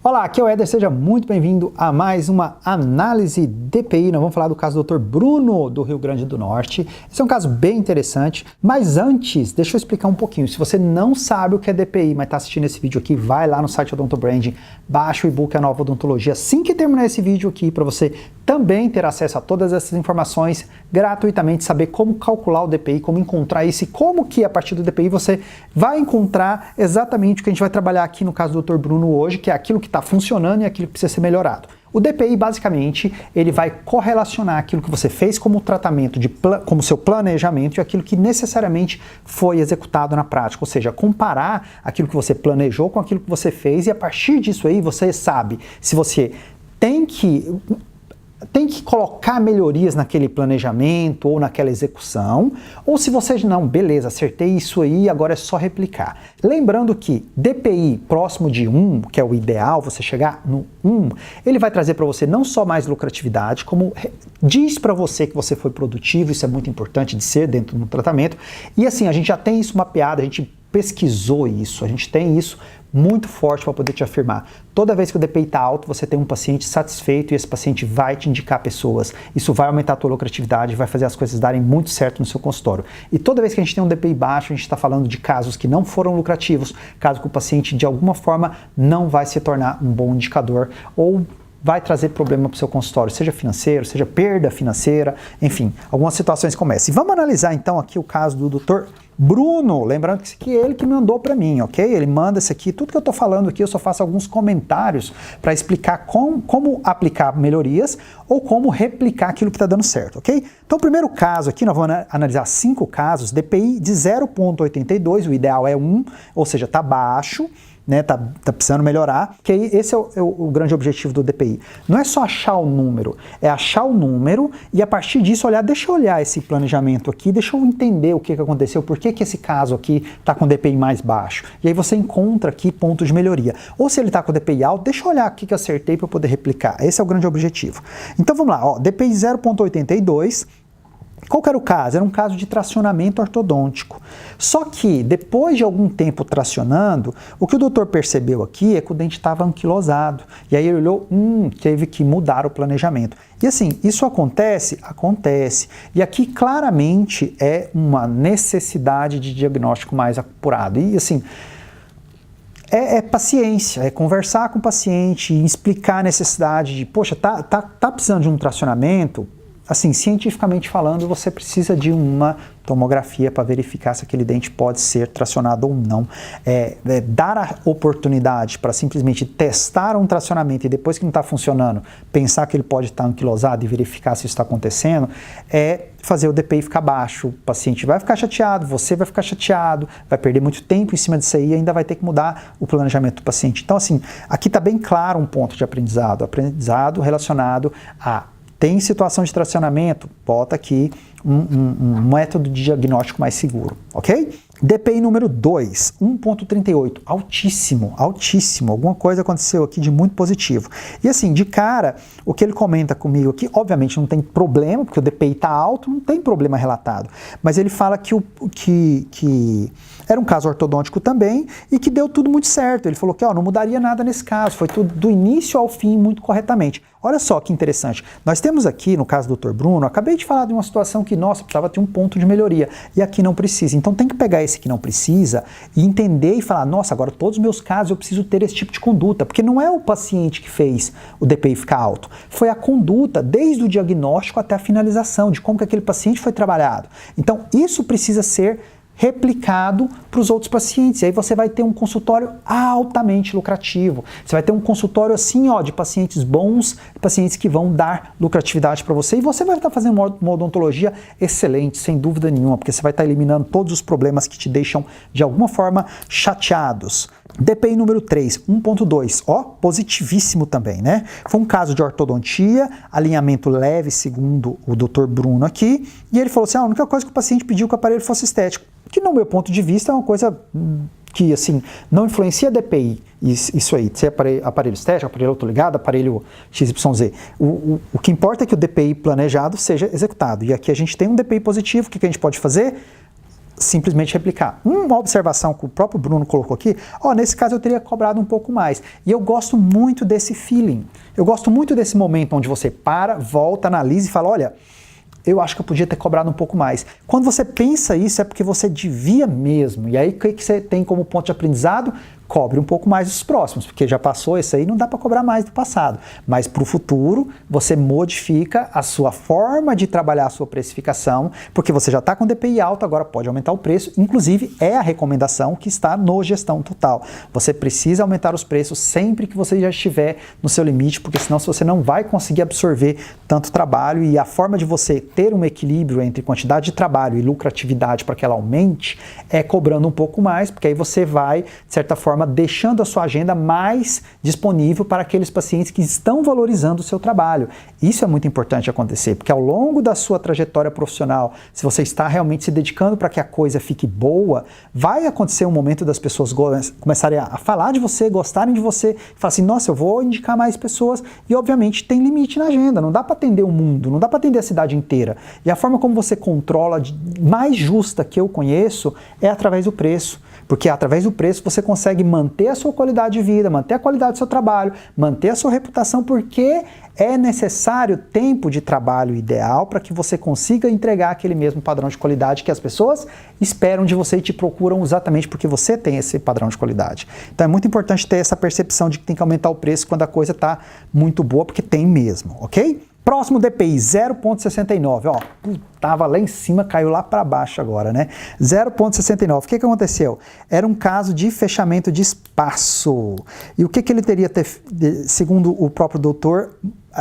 Olá, aqui é o Éder, seja muito bem-vindo a mais uma análise DPI. Nós vamos falar do caso do Dr. Bruno, do Rio Grande do Norte. Esse é um caso bem interessante, mas antes, deixa eu explicar um pouquinho. Se você não sabe o que é DPI, mas está assistindo esse vídeo aqui, vai lá no site Odontobranding, baixa o e-book A Nova Odontologia assim que terminar esse vídeo aqui, para você também ter acesso a todas essas informações gratuitamente, saber como calcular o DPI, como encontrar isso e como que a partir do DPI você vai encontrar exatamente o que a gente vai trabalhar aqui no caso do Dr. Bruno hoje, que é aquilo que está funcionando e aquilo que precisa ser melhorado. O DPI, basicamente, ele vai correlacionar aquilo que você fez como tratamento, como seu planejamento e aquilo que necessariamente foi executado na prática, ou seja, comparar aquilo que você planejou com aquilo que você fez e a partir disso aí você sabe se você tem que colocar melhorias naquele planejamento ou naquela execução, ou se você não, beleza, acertei isso aí, agora é só replicar. Lembrando que DPI próximo de 1, que é o ideal, você chegar no 1, ele vai trazer para você não só mais lucratividade, como diz para você que você foi produtivo, isso é muito importante de ser dentro do tratamento, e assim, a gente já tem isso mapeado, a gente pesquisou isso, a gente tem isso muito forte para poder te afirmar. Toda vez que o DPI está alto, você tem um paciente satisfeito e esse paciente vai te indicar pessoas. Isso vai aumentar a tua lucratividade, vai fazer as coisas darem muito certo no seu consultório. E toda vez que a gente tem um DPI baixo, a gente está falando de casos que não foram lucrativos, caso que o paciente de alguma forma não vai se tornar um bom indicador ou vai trazer problema para o seu consultório, seja financeiro, seja perda financeira, enfim, algumas situações como essa. E vamos analisar então aqui o caso do Dr. Bruno, lembrando que isso aqui é ele que mandou para mim, ok? Ele manda isso aqui, tudo que eu estou falando aqui eu só faço alguns comentários para explicar como aplicar melhorias ou como replicar aquilo que está dando certo, ok? Então o primeiro caso aqui, nós vamos analisar 5 casos, DPI de 0,82, o ideal é 1, ou seja, está baixo, né, tá precisando melhorar, que aí esse é o grande objetivo do DPI. Não é só achar o número, é achar o número e a partir disso olhar, deixa eu olhar esse planejamento aqui, deixa eu entender o que aconteceu, por que esse caso aqui está com DPI mais baixo. E aí você encontra aqui pontos de melhoria. Ou se ele está com DPI alto, deixa eu olhar o que eu acertei para poder replicar. Esse é o grande objetivo. Então vamos lá, ó, DPI 0,82, qual que era o caso? Era um caso de tracionamento ortodôntico. Só que, depois de algum tempo tracionando, o que o doutor percebeu aqui é que o dente estava anquilosado. E aí ele olhou, teve que mudar o planejamento. E assim, isso acontece? Acontece. E aqui claramente é uma necessidade de diagnóstico mais apurado. E assim, é paciência, é conversar com o paciente, explicar a necessidade de, poxa, tá precisando de um tracionamento? Assim, cientificamente falando, você precisa de uma tomografia para verificar se aquele dente pode ser tracionado ou não. Dar a oportunidade para simplesmente testar um tracionamento e depois que não está funcionando, pensar que ele pode estar anquilosado e verificar se isso está acontecendo, é fazer o DPI ficar baixo. O paciente vai ficar chateado, você vai ficar chateado, vai perder muito tempo em cima disso aí e ainda vai ter que mudar o planejamento do paciente. Então, assim, aqui está bem claro um ponto de aprendizado relacionado a tem situação de tracionamento? Bota aqui um método de diagnóstico mais seguro, ok? DPI número 2, 1,38, altíssimo, altíssimo. Alguma coisa aconteceu aqui de muito positivo. E assim, de cara, o que ele comenta comigo aqui, obviamente não tem problema, porque o DPI está alto, não tem problema relatado. Mas ele fala que era um caso ortodôntico também e que deu tudo muito certo. Ele falou que não mudaria nada nesse caso, foi tudo do início ao fim muito corretamente. Olha só que interessante, nós temos aqui, no caso do Dr. Bruno, acabei de falar de uma situação que, nossa, precisava ter um ponto de melhoria, e aqui não precisa. Então tem que pegar esse que não precisa e entender e falar, nossa, agora todos os meus casos eu preciso ter esse tipo de conduta, porque não é o paciente que fez o DPI ficar alto, foi a conduta, desde o diagnóstico até a finalização, de como que aquele paciente foi trabalhado. Então isso precisa ser replicado para os outros pacientes. E aí você vai ter um consultório altamente lucrativo. Você vai ter um consultório assim, de pacientes bons, pacientes que vão dar lucratividade para você. E você vai estar fazendo uma odontologia excelente, sem dúvida nenhuma, porque você vai estar eliminando todos os problemas que te deixam, de alguma forma, chateados. DPI número 3, 1,2, positivíssimo também, né? Foi um caso de ortodontia, alinhamento leve, segundo o Dr. Bruno aqui, e ele falou assim, a única coisa que o paciente pediu que o aparelho fosse estético, que no meu ponto de vista é uma coisa que, assim, não influencia DPI, isso aí, se é aparelho estético, aparelho autoligado, aparelho XYZ. O que importa é que o DPI planejado seja executado, e aqui a gente tem um DPI positivo, o que a gente pode fazer? simplesmente replicar. Uma observação que o próprio Bruno colocou aqui, nesse caso eu teria cobrado um pouco mais. E eu gosto muito desse feeling. Eu gosto muito desse momento onde você para, volta, analisa e fala, olha, eu acho que eu podia ter cobrado um pouco mais. Quando você pensa isso, é porque você devia mesmo. E aí, o que você tem como ponto de aprendizado? Cobre um pouco mais dos próximos, porque já passou esse aí, não dá para cobrar mais do passado. Mas para o futuro, você modifica a sua forma de trabalhar a sua precificação, porque você já está com DPI alto, agora pode aumentar o preço. Inclusive, é a recomendação que está no Gestão Total. Você precisa aumentar os preços sempre que você já estiver no seu limite, porque senão você não vai conseguir absorver tanto trabalho, e a forma de você ter um equilíbrio entre quantidade de trabalho e lucratividade para que ela aumente é cobrando um pouco mais, porque aí você vai, de certa forma, deixando a sua agenda mais disponível para aqueles pacientes que estão valorizando o seu trabalho. Isso é muito importante acontecer, porque ao longo da sua trajetória profissional, se você está realmente se dedicando para que a coisa fique boa, vai acontecer um momento das pessoas começarem a falar de você, gostarem de você, e falar assim, nossa, eu vou indicar mais pessoas, e obviamente tem limite na agenda, não dá para atender o mundo, não dá para atender a cidade inteira. E a forma como você controla, mais justa que eu conheço, é através do preço. Porque através do preço você consegue manter a sua qualidade de vida, manter a qualidade do seu trabalho, manter a sua reputação, porque é necessário tempo de trabalho ideal para que você consiga entregar aquele mesmo padrão de qualidade que as pessoas esperam de você e te procuram exatamente porque você tem esse padrão de qualidade. Então é muito importante ter essa percepção de que tem que aumentar o preço quando a coisa está muito boa, porque tem mesmo, ok? Próximo DPI, 0,69, tava lá em cima, caiu lá para baixo agora, né? 0,69, o que aconteceu? Era um caso de fechamento de espaço. E o que ele teria, segundo o próprio doutor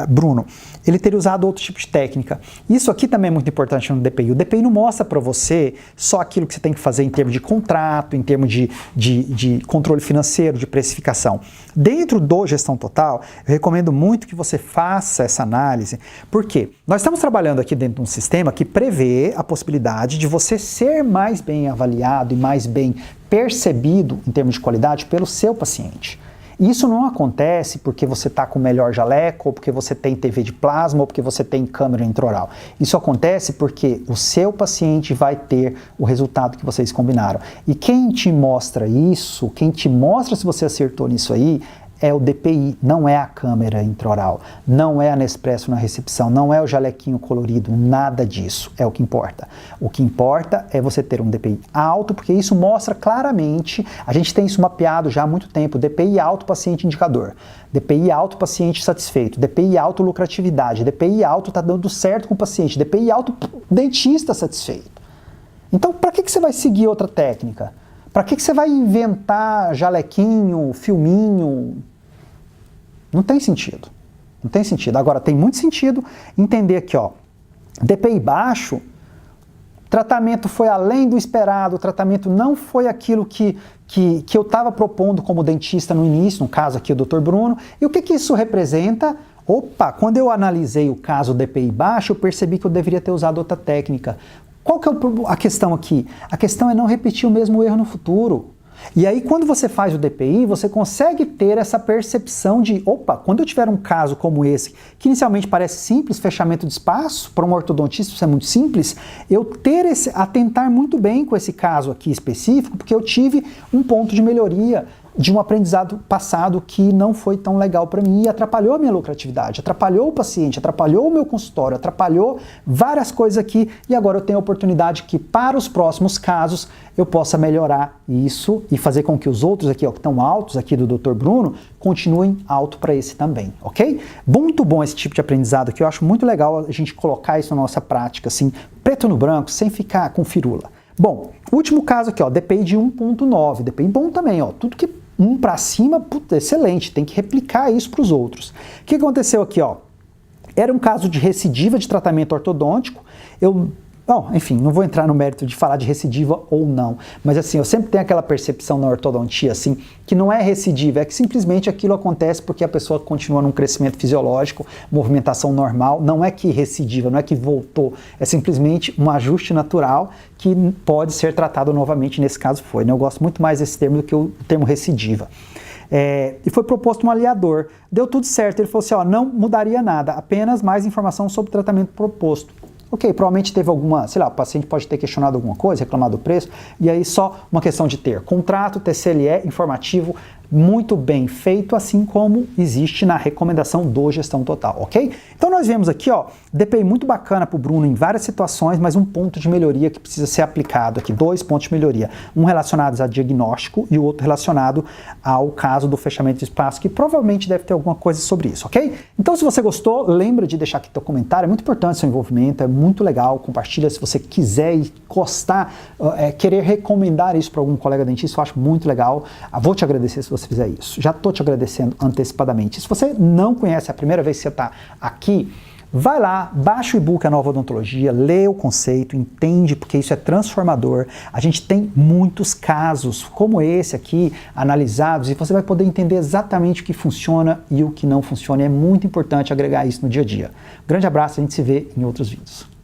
Bruno, ele teria usado outro tipo de técnica. Isso aqui também é muito importante no DPI. O DPI não mostra para você só aquilo que você tem que fazer em termos de contrato, em termos de controle financeiro, de precificação. Dentro do Gestão Total, eu recomendo muito que você faça essa análise. Por quê? Nós estamos trabalhando aqui dentro de um sistema que prevê a possibilidade de você ser mais bem avaliado e mais bem percebido em termos de qualidade pelo seu paciente. Isso não acontece porque você está com o melhor jaleco, ou porque você tem TV de plasma, ou porque você tem câmera intraoral. Isso acontece porque o seu paciente vai ter o resultado que vocês combinaram. E quem te mostra isso, quem te mostra se você acertou nisso aí, é o DPI, não é a câmera intraoral, não é a Nespresso na recepção, não é o jalequinho colorido, nada disso é o que importa. O que importa é você ter um DPI alto, porque isso mostra claramente, a gente tem isso mapeado já há muito tempo, DPI alto, paciente indicador, DPI alto, paciente satisfeito, DPI alto, lucratividade, DPI alto, tá dando certo com o paciente, DPI alto, dentista satisfeito. Então, para que você vai seguir outra técnica? Para que você vai inventar jalequinho, filminho? Não tem sentido. Não tem sentido. Agora, tem muito sentido entender aqui, DPI baixo, tratamento foi além do esperado, o tratamento não foi aquilo que eu estava propondo como dentista no início, no caso aqui o Dr. Bruno. E o que isso representa? Opa, quando eu analisei o caso DPI baixo, eu percebi que eu deveria ter usado outra técnica. Qual que é a questão aqui? A questão é não repetir o mesmo erro no futuro. E aí, quando você faz o DPI, você consegue ter essa percepção de, opa, quando eu tiver um caso como esse, que inicialmente parece simples, fechamento de espaço, para um ortodontista isso é muito simples, eu atentar muito bem com esse caso aqui específico, porque eu tive um ponto de melhoria de um aprendizado passado que não foi tão legal para mim e atrapalhou a minha lucratividade, atrapalhou o paciente, atrapalhou o meu consultório, atrapalhou várias coisas aqui, e agora eu tenho a oportunidade que para os próximos casos eu possa melhorar isso e fazer com que os outros aqui, que estão altos aqui do Dr. Bruno, continuem alto para esse também, ok? Muito bom esse tipo de aprendizado aqui, eu acho muito legal a gente colocar isso na nossa prática, assim, preto no branco, sem ficar com firula. Bom, último caso aqui, DPI de 1.9, DPI bom também, tudo que 1 para cima, excelente, tem que replicar isso para os outros. O que aconteceu aqui, Era um caso de recidiva de tratamento ortodôntico, enfim, não vou entrar no mérito de falar de recidiva ou não, mas assim, eu sempre tenho aquela percepção na ortodontia, assim, que não é recidiva, é que simplesmente aquilo acontece porque a pessoa continua num crescimento fisiológico, movimentação normal, não é que recidiva, não é que voltou, é simplesmente um ajuste natural que pode ser tratado novamente, nesse caso foi, né? Eu gosto muito mais desse termo do que o termo recidiva. E foi proposto um aliador, deu tudo certo, ele falou assim, não mudaria nada, apenas mais informação sobre o tratamento proposto. Ok, provavelmente teve alguma, sei lá, o paciente pode ter questionado alguma coisa, reclamado do preço, e aí só uma questão de ter contrato, TCLE, informativo, muito bem feito, assim como existe na recomendação do Gestão Total, ok? Então nós vemos aqui, ó, DPI muito bacana para o Bruno em várias situações, mas um ponto de melhoria que precisa ser aplicado aqui, 2 pontos de melhoria, um relacionado a diagnóstico e o outro relacionado ao caso do fechamento de espaço, que provavelmente deve ter alguma coisa sobre isso, ok? Então se você gostou, lembra de deixar aqui teu comentário, é muito importante seu envolvimento, é muito legal, compartilha se você quiser e gostar, querer recomendar isso para algum colega dentista, eu acho muito legal, vou te agradecer se você fizer isso. Já estou te agradecendo antecipadamente. Se você não conhece, é a primeira vez que você está aqui, vai lá, baixa o e-book A Nova Odontologia, lê o conceito, entende, porque isso é transformador. A gente tem muitos casos como esse aqui, analisados, e você vai poder entender exatamente o que funciona e o que não funciona. E é muito importante agregar isso no dia a dia. Grande abraço, a gente se vê em outros vídeos.